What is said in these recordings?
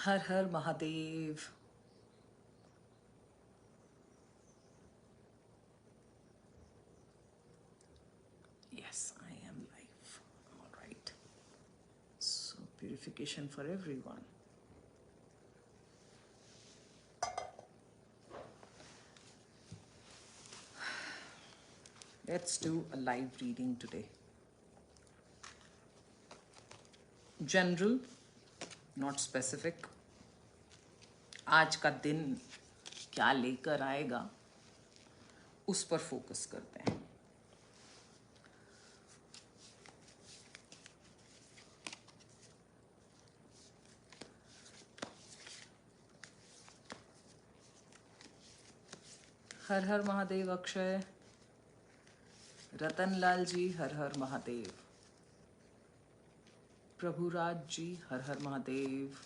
हर हर Mahadev. Yes, I am live. All right. So, purification for everyone. Let's do a live reading today. General, not specific. आज का दिन क्या लेकर आएगा उस पर फोकस करते हैं। हर हर महादेव अक्षय, रतनलाल जी हर हर महादेव, प्रभुराज जी हर हर महादेव,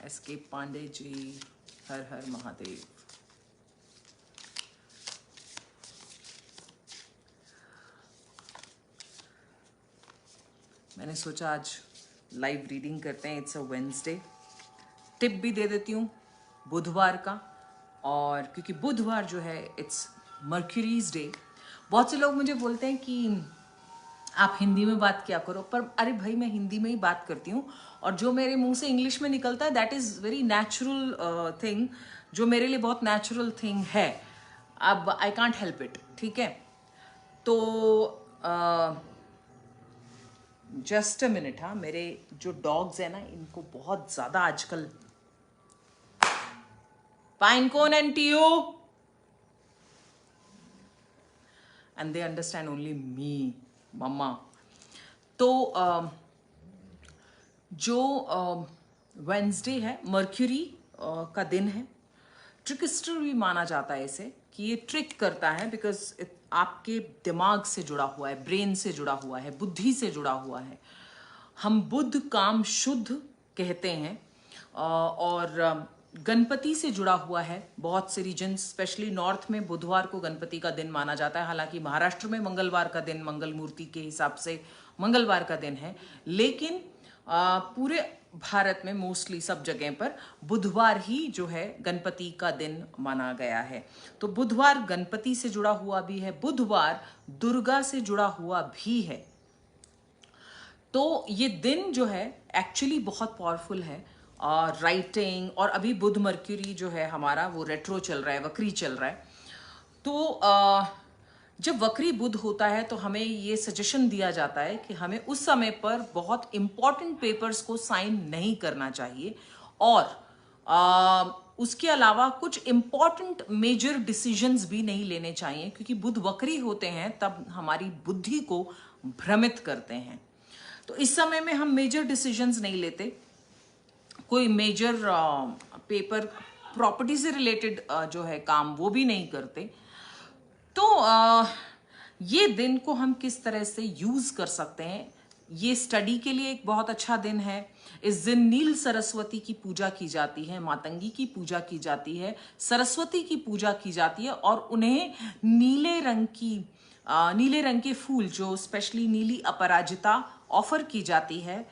एसके पांडे जी हर हर महादेव। मैंने सोचा आज लाइव रीडिंग करते हैं। It's a Wednesday. टिप भी दे देती हूँ बुधवार का, और क्योंकि बुधवार जो है इट्स मर्क्यूरीज डे। बहुत से लोग मुझे बोलते हैं कि आप हिंदी में बात किया करो, पर अरे भाई मैं हिंदी में ही बात करती हूँ, और जो मेरे मुंह से इंग्लिश में निकलता है that is very natural thing, जो मेरे लिए बहुत नेचुरल थिंग है। अब आई कांट हेल्प इट, ठीक है। तो जस्ट अ मिनट। हाँ, मेरे जो डॉग्स हैं ना, इनको बहुत ज़्यादा आजकल पाइनकोन एंड टीओ, and they understand only me मम्मा। तो जो वेंसडे है मर्क्यूरी का दिन है। ट्रिकस्टर भी माना जाता है इसे, कि ये ट्रिक करता है बिकॉज आपके दिमाग से जुड़ा हुआ है, ब्रेन से जुड़ा हुआ है, बुद्धि से जुड़ा हुआ है। हम बुद्ध काम शुद्ध कहते हैं, और गणपति से जुड़ा हुआ है। बहुत से रीजन स्पेशली नॉर्थ में बुधवार को गणपति का दिन माना जाता है। हालांकि महाराष्ट्र में मंगलवार का दिन मंगल मूर्ति के हिसाब से मंगलवार का दिन है, लेकिन पूरे भारत में मोस्टली सब जगह पर बुधवार ही जो है गणपति का दिन माना गया है। तो बुधवार गणपति से जुड़ा हुआ भी है, बुधवार दुर्गा से जुड़ा हुआ भी है। तो ये दिन जो है एक्चुअली बहुत पावरफुल है। राइटिंग, और अभी बुध मर्क्यूरी जो है हमारा वो रेट्रो चल रहा है, वक्री चल रहा है। तो जब वक्री बुध होता है तो हमें ये सजेशन दिया जाता है कि हमें उस समय पर बहुत इंपॉर्टेंट पेपर्स को साइन नहीं करना चाहिए, और उसके अलावा कुछ इंपॉर्टेंट मेजर डिसीजंस भी नहीं लेने चाहिए, क्योंकि बुध वक्री होते हैं तब हमारी बुद्धि को भ्रमित करते हैं। तो इस समय में हम मेजर डिसीजंस नहीं लेते, कोई मेजर पेपर प्रॉपर्टी से रिलेटेड जो है काम वो भी नहीं करते। तो ये दिन को हम किस तरह से यूज कर सकते हैं, ये स्टडी के लिए एक बहुत अच्छा दिन है। इस दिन नील सरस्वती की पूजा की जाती है, मातंगी की पूजा की जाती है, सरस्वती की पूजा की जाती है, और उन्हें नीले रंग के फूल, जो स्पेशली नीली अपराजिता ऑफर की जाती है।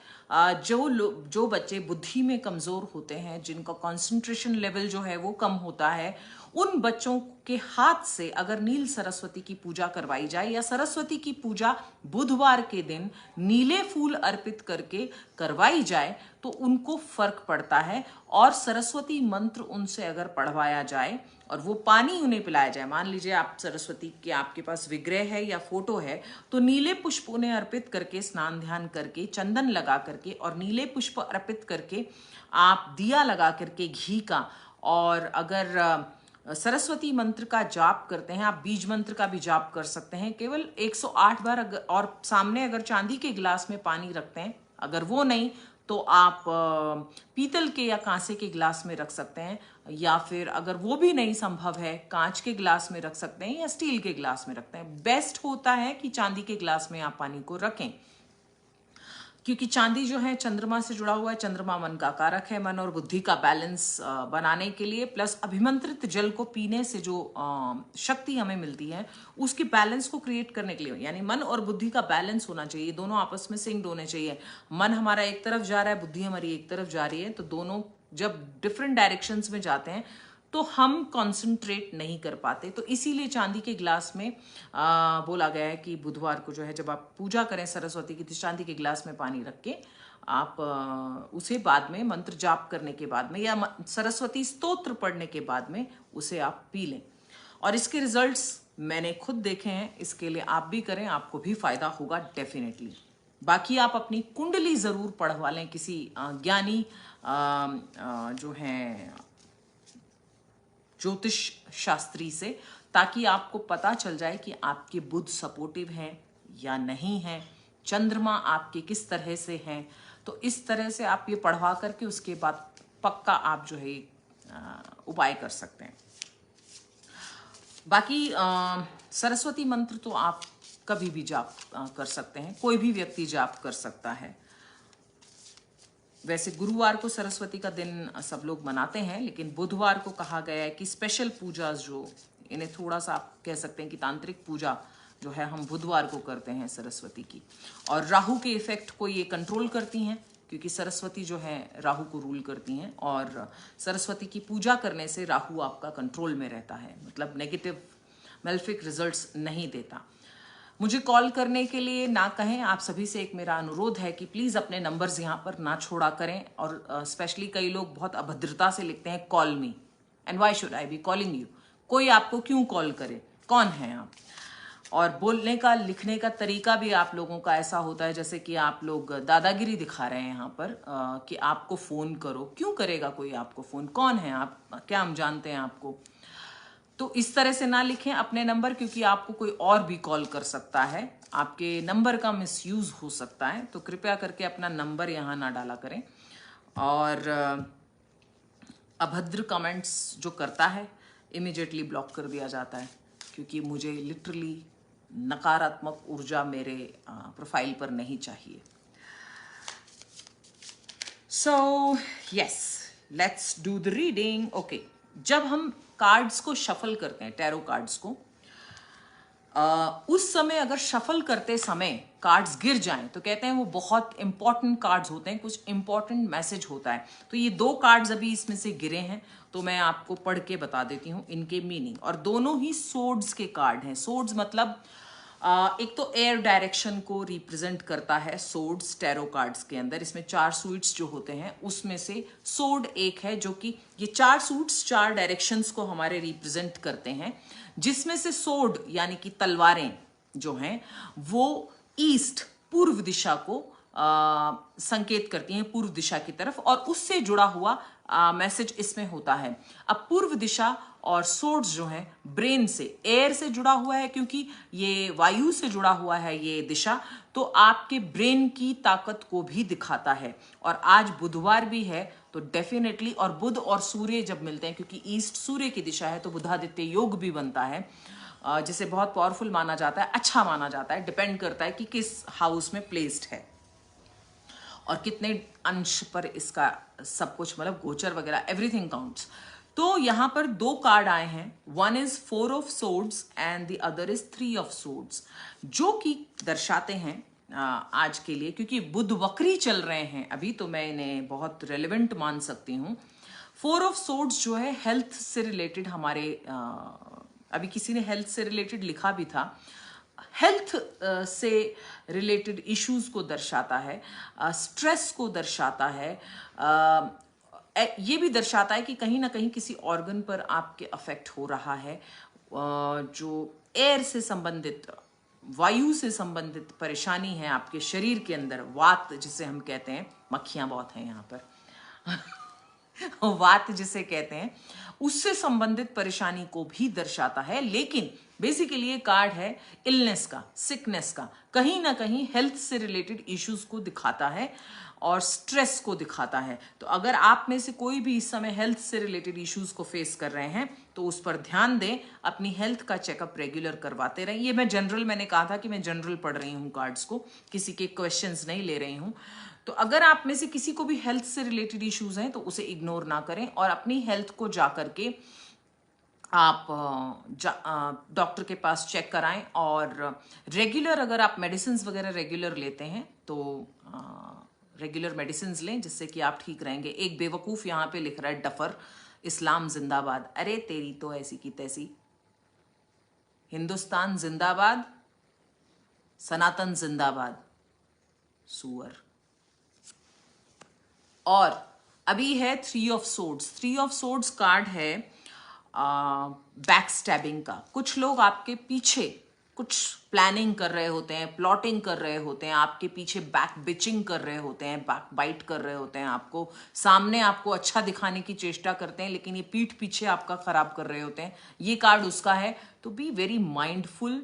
जो बच्चे बुद्धि में कमजोर होते हैं, जिनका कंसंट्रेशन लेवल जो है वो कम होता है, उन बच्चों के हाथ से अगर नील सरस्वती की पूजा करवाई जाए, या सरस्वती की पूजा बुधवार के दिन नीले फूल अर्पित करके करवाई जाए, तो उनको फर्क पड़ता है। और सरस्वती मंत्र उनसे अगर पढ़वाया जाए और वो पानी उन्हें पिलाया जाए, मान लीजिए आप सरस्वती के आपके पास विग्रह है या फोटो है, तो नीले पुष्प उन्हें अर्पित करके, स्नान ध्यान करके, चंदन लगा करके और नीले पुष्प अर्पित करके आप दिया लगा करके घी का, और अगर सरस्वती मंत्र का जाप करते हैं, आप बीज मंत्र का भी जाप कर सकते हैं केवल 108 बार। और सामने अगर चांदी के गिलास में पानी रखते हैं, अगर वो नहीं तो आप पीतल के या कांसे के गिलास में रख सकते हैं, या फिर अगर वो भी नहीं संभव है कांच के गिलास में रख सकते हैं या स्टील के गिलास में रखते हैं। बेस्ट होता है कि चांदी के गिलास में आप पानी को रखें। क्योंकि चांदी जो है चंद्रमा से जुड़ा हुआ है, चंद्रमा मन का कारक है, मन और बुद्धि का बैलेंस बनाने के लिए, प्लस अभिमंत्रित जल को पीने से जो शक्ति हमें मिलती है उसकी बैलेंस को क्रिएट करने के लिए, यानी मन और बुद्धि का बैलेंस होना चाहिए, दोनों आपस में सिंक्ड होने चाहिए। मन हमारा एक तरफ जा रहा है, बुद्धि हमारी एक तरफ जा रही है, तो दोनों जब डिफरेंट डायरेक्शंस में जाते हैं तो हम कंसंट्रेट नहीं कर पाते। तो इसीलिए चांदी के ग्लास में बोला गया है कि बुधवार को जो है जब आप पूजा करें सरस्वती की, तो चांदी के ग्लास में पानी रख के आप उसे बाद में मंत्र जाप करने के बाद में या सरस्वती स्तोत्र पढ़ने के बाद में उसे आप पी लें। और इसके रिजल्ट्स मैंने खुद देखे हैं, इसके लिए आप भी करें, आपको भी फायदा होगा डेफिनेटली। बाकी आप अपनी कुंडली जरूर पढ़वा लें किसी ज्ञानी जो हैं ज्योतिष शास्त्री से, ताकि आपको पता चल जाए कि आपके बुध सपोर्टिव हैं या नहीं हैं, चंद्रमा आपके किस तरह से हैं। तो इस तरह से आप ये पढ़वा करके उसके बाद पक्का आप जो है उपाय कर सकते हैं। बाकी सरस्वती मंत्र तो आप कभी भी जाप कर सकते हैं, कोई भी व्यक्ति जाप कर सकता है। वैसे गुरुवार को सरस्वती का दिन सब लोग मनाते हैं, लेकिन बुधवार को कहा गया है कि स्पेशल पूजा जो इन्हें थोड़ा सा आप कह सकते हैं कि तांत्रिक पूजा जो है हम बुधवार को करते हैं सरस्वती की। और राहु के इफेक्ट को ये कंट्रोल करती हैं, क्योंकि सरस्वती जो है राहु को रूल करती हैं, और सरस्वती की पूजा करने से राहु आपका कंट्रोल में रहता है, मतलब नेगेटिव मेलेफिक रिजल्ट्स नहीं देता। मुझे कॉल करने के लिए ना कहें। आप सभी से एक मेरा अनुरोध है कि प्लीज़ अपने नंबर्स यहाँ पर ना छोड़ा करें। और स्पेशली कई लोग बहुत अभद्रता से लिखते हैं call me, and why should I be calling you. कोई आपको क्यों कॉल करे, कौन है आप? और बोलने का लिखने का तरीका भी आप लोगों का ऐसा होता है जैसे कि आप लोग दादागिरी दिखा रहे हैं यहाँ पर कि आपको फ़ोन करो। क्यों करेगा कोई आपको फ़ोन? कौन है आप? क्या हम जानते हैं आपको? तो इस तरह से ना लिखें अपने नंबर, क्योंकि आपको कोई और भी कॉल कर सकता है, आपके नंबर का मिसयूज हो सकता है। तो कृपया करके अपना नंबर यहाँ ना डाला करें। और अभद्र कमेंट्स जो करता है इमीडिएटली ब्लॉक कर दिया जाता है, क्योंकि मुझे लिटरली नकारात्मक ऊर्जा मेरे प्रोफाइल पर नहीं चाहिए। So yes, let's do the reading. Okay, जब हम कार्ड्स को शफल करते हैं, टैरो कार्ड्स को, उस समय अगर शफल करते समय कार्ड्स गिर जाएं तो कहते हैं वो बहुत इंपॉर्टेंट कार्ड्स होते हैं, कुछ इंपॉर्टेंट मैसेज होता है। तो ये 2 कार्ड्स अभी इसमें से गिरे हैं, तो मैं आपको पढ़ के बता देती हूँ इनके मीनिंग। और दोनों ही सोर्ड्स के कार्ड हैं। सोर्ड्स मतलब एक तो एयर डायरेक्शन को रिप्रेजेंट करता है सोर्ड्स टैरो कार्ड्स के अंदर। इसमें 4 सूट्स जो होते हैं उसमें से सोर्ड एक है, जो कि ये 4 सूट्स 4 डायरेक्शंस को हमारे रिप्रेजेंट करते हैं, जिसमें से सोर्ड यानी कि तलवारें जो हैं वो ईस्ट पूर्व दिशा को संकेत करती हैं, पूर्व दिशा की तरफ, और उससे जुड़ा हुआ मैसेज इसमें होता है। अब पूर्व दिशा और सोर्ड्स जो है ब्रेन से, एयर से जुड़ा हुआ है, क्योंकि ये वायु से जुड़ा हुआ है ये दिशा, तो आपके ब्रेन की ताकत को भी दिखाता है। और आज बुधवार भी है तो डेफिनेटली, और बुध और सूर्य जब मिलते हैं, क्योंकि ईस्ट सूर्य की दिशा है, तो बुधादित्य योग भी बनता है, जिसे बहुत पावरफुल माना जाता है, अच्छा माना जाता है। डिपेंड करता है कि किस हाउस में प्लेस्ड है और कितने अंश पर इसका सब कुछ, मतलब गोचर वगैरह, एवरीथिंग काउंट्स। तो यहाँ पर 2 कार्ड आए हैं, one is 4 of swords and the other is 3 of swords, जो कि दर्शाते हैं आज के लिए, क्योंकि बुध वक्री चल रहे हैं अभी, तो मैं इन्हें बहुत रेलेवेंट मान सकती हूँ। 4 ऑफ सोर्ड्स जो है हेल्थ से रिलेटेड, हमारे अभी किसी ने हेल्थ से रिलेटेड लिखा भी था, हेल्थ से रिलेटेड इश्यूज को दर्शाता है, स्ट्रेस को दर्शाता है, ये भी दर्शाता है कि कहीं ना कहीं किसी ऑर्गन पर आपके अफेक्ट हो रहा है, जो एयर से संबंधित, वायु से संबंधित परेशानी है आपके शरीर के अंदर, वात जिसे हम कहते हैं, मक्खियां बहुत हैं यहाँ पर वात जिसे कहते हैं, उससे संबंधित परेशानी को भी दर्शाता है। लेकिन बेसिकली ये कार्ड है इलनेस का, सिकनेस का, कहीं ना कहीं हेल्थ से रिलेटेड इश्यूज को दिखाता है। और स्ट्रेस को दिखाता है। तो अगर आप में से कोई भी इस समय हेल्थ से रिलेटेड इश्यूज को फेस कर रहे हैं तो उस पर ध्यान दें, अपनी हेल्थ का चेकअप रेगुलर करवाते रहें। ये मैंने कहा था कि मैं जनरल पढ़ रही हूँ कार्ड्स को, किसी के क्वेश्चंस नहीं ले रही हूँ। तो अगर आप में से किसी को भी हेल्थ से रिलेटेड इश्यूज हैं तो उसे इग्नोर ना करें और अपनी हेल्थ को जा करके आप डॉक्टर के पास चेक कराएं। और रेगुलर अगर आप मेडिसिन वगैरह रेगुलर लेते हैं तो रेगुलर मेडिसिन लें, जिससे कि आप ठीक रहेंगे। एक बेवकूफ़ यहाँ पे लिख रहा है डफर, इस्लाम जिंदाबाद। अरे तेरी तो ऐसी की तैसी, हिंदुस्तान जिंदाबाद, सनातन जिंदाबाद, सुअर। और अभी है 3 of swords. 3 of swords card है बैक स्टैबिंग का। कुछ लोग आपके पीछे कुछ प्लानिंग कर रहे होते हैं, प्लॉटिंग कर रहे होते हैं, आपके पीछे बैक बिचिंग कर रहे होते हैं, बैक बाइट कर रहे होते हैं, आपको सामने आपको अच्छा दिखाने की चेष्टा करते हैं, लेकिन ये पीठ पीछे आपका खराब कर रहे होते हैं। ये कार्ड उसका है। तो B very mindful,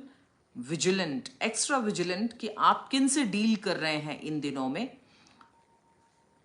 vigilant, extra vigilant कि आप किन से डील कर रहे हैं इन दिनों में।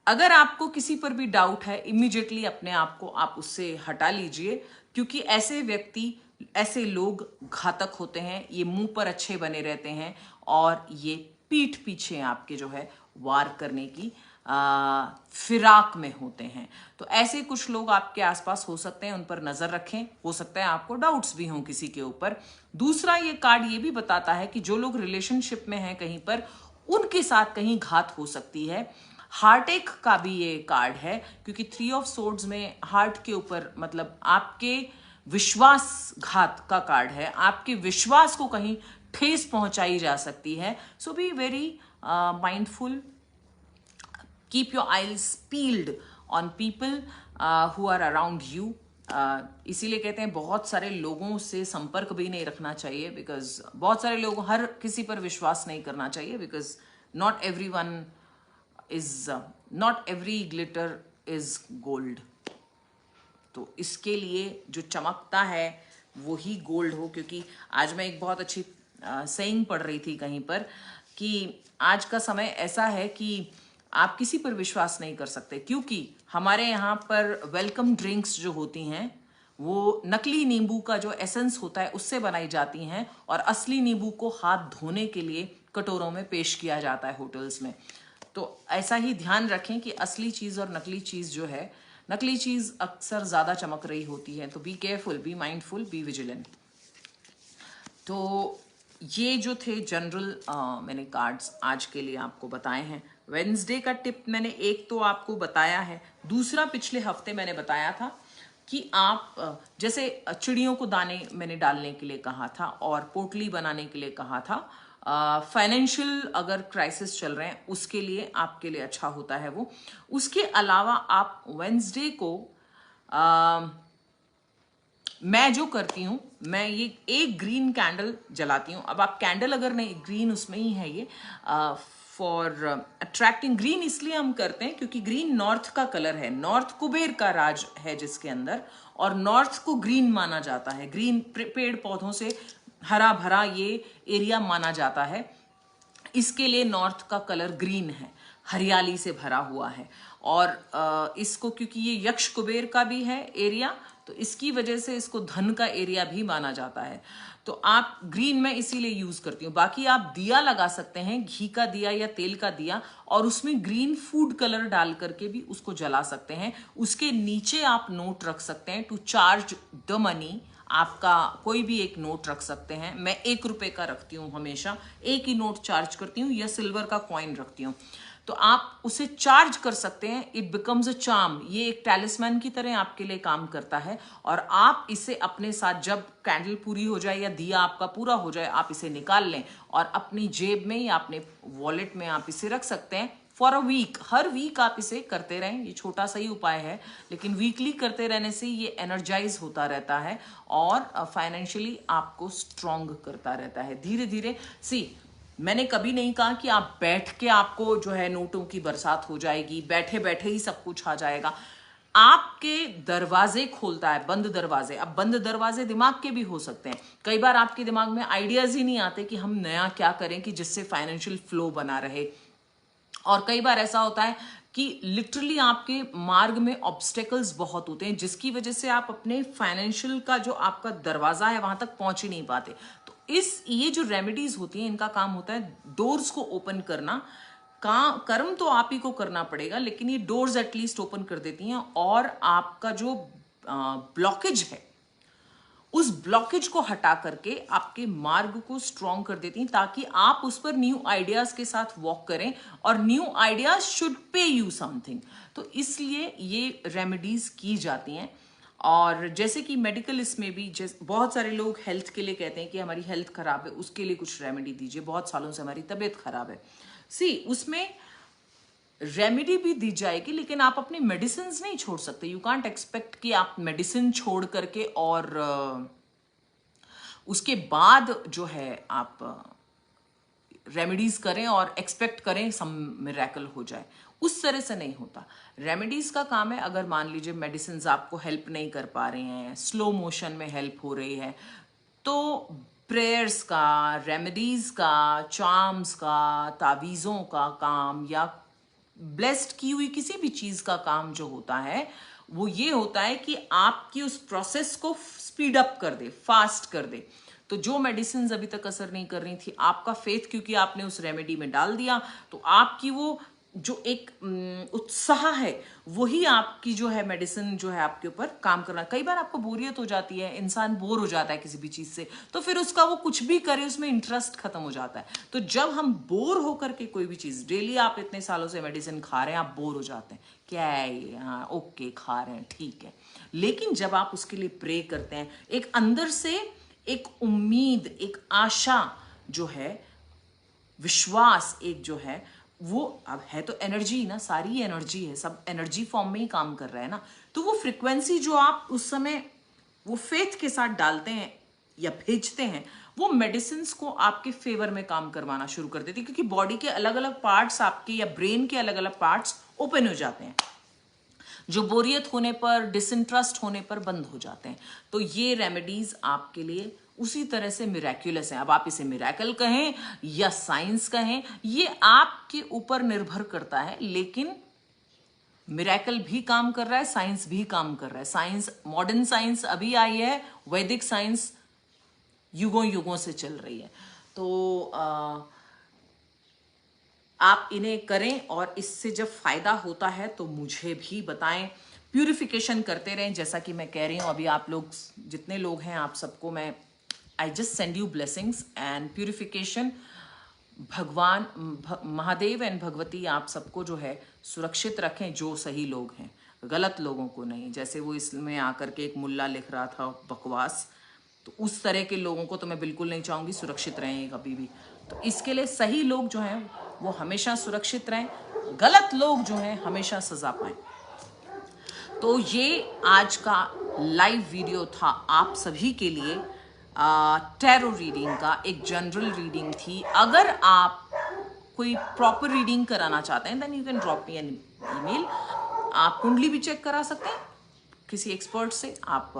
अगर आपको किसी पर भी डाउट है, इमीडिएटली अपने आप को आप उससे हटा लीजिए, क्योंकि ऐसे व्यक्ति, ऐसे लोग घातक होते हैं। ये मुंह पर अच्छे बने रहते हैं और ये पीठ पीछे आपके जो है वार करने की फिराक में होते हैं। तो ऐसे कुछ लोग आपके आसपास हो सकते हैं, उन पर नजर रखें। हो सकता है आपको डाउट्स भी हों किसी के ऊपर। दूसरा, ये कार्ड ये भी बताता है कि जो लोग रिलेशनशिप में हैं कहीं पर, उनके साथ कहीं घात हो सकती है। हार्ट-एक का भी ये कार्ड है, क्योंकि 3 ऑफ सोर्ड्स में हार्ट के ऊपर मतलब आपके विश्वासघात का कार्ड है। आपके विश्वास को कहीं ठेस पहुंचाई जा सकती है। So be very mindful, keep your eyes peeled on people who are around you. इसीलिए कहते हैं बहुत सारे लोगों से संपर्क भी नहीं रखना चाहिए, बिकॉज बहुत सारे लोग, हर किसी पर विश्वास नहीं करना चाहिए, because not every glitter is gold. तो इसके लिए जो चमकता है वो ही गोल्ड हो। क्योंकि आज मैं एक बहुत अच्छी सेइंग पढ़ रही थी कहीं पर कि आज का समय ऐसा है कि आप किसी पर विश्वास नहीं कर सकते, क्योंकि हमारे यहाँ पर वेलकम ड्रिंक्स जो होती हैं वो नकली नींबू का जो एसेंस होता है उससे बनाई जाती हैं, और असली नींबू को हाथ धोने के लिए कटोरों में पेश किया जाता है होटल्स में। तो ऐसा ही ध्यान रखें कि असली चीज़ और नकली चीज़ जो है, नकली चीज़ अक्सर ज़्यादा चमक रही होती है। तो be careful, be mindful, be vigilant. तो ये जो थे जनरल मैंने कार्ड्स आज के लिए आपको बताए हैं। वेडनेसडे का टिप मैंने एक तो आपको बताया है। दूसरा, पिछले हफ्ते मैंने बताया था कि आप जैसे चिड़ियों को दाने मैंने डालने के लिए कहा था और पोटली बनाने के लिए कहा था। फाइनेंशियल अगर क्राइसिस चल रहे हैं उसके लिए आपके लिए अच्छा होता है वो। उसके अलावा आप वेडनेसडे को मैं जो करती हूँ, मैं ये एक ग्रीन कैंडल जलाती हूँ। अब आप कैंडल अगर नहीं, ग्रीन उसमें ही है ये, फॉर अट्रैक्टिंग। ग्रीन इसलिए हम करते हैं क्योंकि ग्रीन नॉर्थ का कलर है, नॉर्थ कुबेर का राज है जिसके अंदर, और नॉर्थ को ग्रीन माना जाता है। ग्रीन पेड़ पौधों से हरा भरा ये एरिया माना जाता है, इसके लिए नॉर्थ का कलर ग्रीन है, हरियाली से भरा हुआ है। और इसको क्योंकि ये यक्ष कुबेर का भी है एरिया, तो इसकी वजह से इसको धन का एरिया भी माना जाता है। तो आप ग्रीन में इसीलिए यूज करती हूँ। बाकी आप दिया लगा सकते हैं, घी का दिया या तेल का दिया, और उसमें ग्रीन फूड कलर डाल करके भी उसको जला सकते हैं। उसके नीचे आप नोट रख सकते हैं, टू चार्ज द मनी। आपका कोई भी एक नोट रख सकते हैं। मैं 1 रुपए का रखती हूँ, हमेशा एक ही नोट चार्ज करती हूँ, या सिल्वर का कॉइन रखती हूँ। तो आप उसे चार्ज कर सकते हैं। It becomes a charm. ये एक टैलिस्मैन की तरह आपके लिए काम करता है, और आप इसे अपने साथ, जब कैंडल पूरी हो जाए या दिया आपका पूरा हो जाए, आप इसे निकाल लें और अपनी जेब में या अपने वॉलेट में आप इसे रख सकते हैं फॉर अ वीक। हर वीक आप इसे करते रहें। ये छोटा सा ही उपाय है, लेकिन वीकली करते रहने से ये एनर्जाइज होता रहता है और फाइनेंशियली आपको स्ट्रॉन्ग करता रहता है धीरे धीरे। मैंने कभी नहीं कहा कि आप बैठ के आपको जो है नोटों की बरसात हो जाएगी, बैठे बैठे ही सब कुछ आ जाएगा। आपके दरवाजे खोलता है, बंद दरवाजे। अब बंद दरवाजे दिमाग के भी हो सकते हैं। कई बार आपके दिमाग में आइडियाज ही नहीं आते कि हम नया क्या करें कि जिससे फाइनेंशियल फ्लो बना रहे। और कई बार ऐसा होता है कि लिटरली आपके मार्ग में ऑब्स्टेकल्स बहुत होते हैं, जिसकी वजह से आप अपने फाइनेंशियल का जो आपका दरवाजा है वहां तक पहुंच ही नहीं पाते। तो ये जो रेमेडीज होती हैं, इनका काम होता है डोर्स को ओपन करना। कर्म तो आप ही को करना पड़ेगा, लेकिन ये डोर्स एटलीस्ट ओपन कर देती हैं और आपका जो ब्लॉकेज है उस ब्लॉकेज को हटा करके आपके मार्ग को स्ट्रॉन्ग कर देती हैं, ताकि आप उस पर न्यू आइडियाज के साथ वॉक करें, और new ideas should pay you something. तो इसलिए ये रेमेडीज की जाती हैं। और जैसे कि मेडिकल इसमें भी बहुत सारे लोग हेल्थ के लिए कहते हैं कि हमारी हेल्थ खराब है, उसके लिए कुछ रेमेडी दीजिए, बहुत सालों से हमारी तबीयत खराब है। उसमें रेमेडी भी दी जाएगी, लेकिन आप अपनी मेडिसिन नहीं छोड़ सकते। यू कांट एक्सपेक्ट कि आप मेडिसिन छोड़ करके और उसके बाद जो है आप रेमेडीज करें और एक्सपेक्ट करें सम मिरेकल हो जाए। उस तरह से नहीं होता। रेमेडीज का काम है, अगर मान लीजिए मेडिसिन आपको हेल्प नहीं कर पा रहे हैं, स्लो मोशन में हेल्प हो रही है, तो प्रेयर्स का, रेमेडीज का, चार्म्स का, तावीज़ों का काम या ब्लेस्ड की हुई किसी भी चीज का काम जो होता है वो ये होता है कि आपकी उस प्रोसेस को स्पीड अप कर दे, फास्ट कर दे। तो जो मेडिसिन अभी तक असर नहीं कर रही थी, आपका फेथ क्योंकि आपने उस रेमेडी में डाल दिया, तो आपकी वो जो एक उत्साह है वही आपकी जो है मेडिसिन जो है आपके ऊपर काम करना। कई बार आपको बोरियत हो जाती है, इंसान बोर हो जाता है किसी भी चीज से, तो फिर उसका वो कुछ भी करे उसमें इंटरेस्ट खत्म हो जाता है। तो जब हम बोर होकर के कोई भी चीज, डेली आप इतने सालों से मेडिसिन खा रहे हैं, आप बोर हो जाते हैं, क्या है ये, हाँ ओके खा रहे हैं ठीक है, लेकिन जब आप उसके लिए प्रे करते हैं, एक अंदर से एक उम्मीद, एक आशा जो है, विश्वास एक जो है, वो अब है तो एनर्जी ना, सारी एनर्जी है, सब एनर्जी फॉर्म में ही काम कर रहा है ना। तो वो फ्रिक्वेंसी जो आप उस समय वो फेथ के साथ डालते हैं या भेजते हैं, वो मेडिसिन को आपके फेवर में काम करवाना शुरू कर देती है, क्योंकि बॉडी के अलग अलग पार्ट्स आपके या ब्रेन के अलग अलग पार्ट्स ओपन हो जाते हैं, जो बोरियत होने पर, डिसइंटरेस्ट होने पर बंद हो जाते हैं। तो ये रेमेडीज आपके लिए उसी तरह से मिरेक्युलस हैं। अब आप इसे मिरेकल कहें या साइंस कहें, ये आपके ऊपर निर्भर करता है, लेकिन मिरेकल भी काम कर रहा है, साइंस भी काम कर रहा है। साइंस, मॉडर्न साइंस अभी आई है, वैदिक साइंस युगों युगों से चल रही है। तो आप इन्हें करें और इससे जब फायदा होता है तो मुझे भी बताएं। प्यूरिफिकेशन करते रहें, जैसा कि मैं कह रही हूं। अभी आप लोग जितने लोग हैं, आप सबको मैं I just send you blessings and purification. भगवान महादेव एंड भगवती आप सबको जो है सुरक्षित रखें, जो सही लोग हैं, गलत लोगों को नहीं। जैसे वो इसमें आकर के एक मुल्ला लिख रहा था बकवास, तो उस तरह के लोगों को तो मैं बिल्कुल नहीं चाहूँगी सुरक्षित रहें कभी भी। तो इसके लिए सही लोग जो हैं वो हमेशा सुरक्षित रहें, गलत लोग जो हैं हमेशा सजा पाएं। तो ये आज का लाइव वीडियो था आप सभी के लिए, टैरो रीडिंग का, एक जनरल रीडिंग थी। अगर आप कोई प्रॉपर रीडिंग कराना चाहते हैं, then you can drop me an email. आप कुंडली भी चेक करा सकते हैं किसी एक्सपर्ट से। आप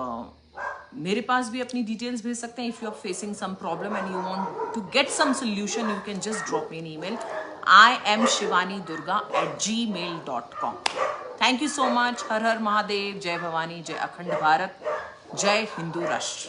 मेरे पास भी अपनी डिटेल्स भेज सकते हैं। If you are facing some problem and you want to get some solution, you can just drop me an email. I am shivanidurga@gmail.com। Thank you so much. हर हर महादेव, जय भवानी, जय अखंड भारत, जय हिंदू राष्ट्र।